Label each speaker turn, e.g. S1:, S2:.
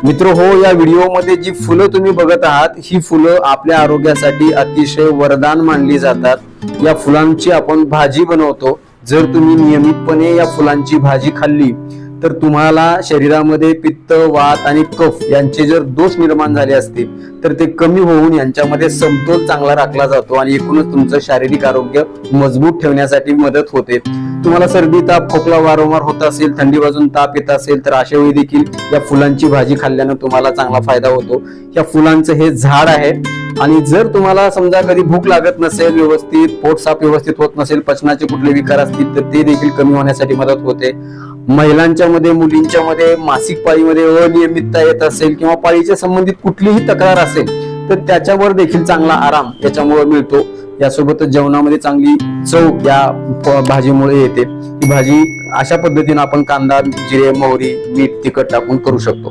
S1: मित्र हो, या व्हिडिओमध्ये जी फुलं तुम्ही बघत आहात ही फुलं आपल्या आरोग्यासाठी अतिशय वरदान मानली जातात। या फुलांची आपण भाजी बनवतो। जर तुम्ही नियमितपणे या फुलांची भाजी खाल्ली तर तुम्हाला शरीरामध्ये पित्त, वात आणि कफ यांचे जर दोष निर्माण झाले असतील तर ते कमी होऊन यांच्यामध्ये समतोल चांगला राखला जातो आणि एकूणच तुमचं शारीरिक आरोग्य मजबूत ठेवण्यासाठी मदत होते। तुम्हाला सर्दी, ताप, खोकला वारंवार होत असेल, थंडी वाजून ताप येत असेल तर अशा वेळी देखील या फुलांची भाजी खाल्ल्याने तुम्हाला चांगला फायदा होतो। या फुलांचं हे झाड आहे आणि जर तुम्हाला समजा कधी भूक लागत नसेल व्यवस्थित, पोट साफ व्यवस्थित होत नसेल, पचनाचे कुठले विकार असतील तर ते देखील कमी होण्यासाठी मदत होते। महिलांच्या मध्ये, मुलींच्या मध्ये मासिक पाळीमध्ये अनियमितता येत असेल किंवा पाळीच्या संबंधित कुठलीही तक्रार असेल तर त्याच्यावर देखील चांगला आराम याच्यामुळे मिळतो। यासोबतच जेवणामध्ये चांगली चव या भाजीमुळे येते। ही भाजी अशा पद्धतीने आपण कांदा, जिरे, मोहरी, मीठ, तिखट टाकून करू शकतो।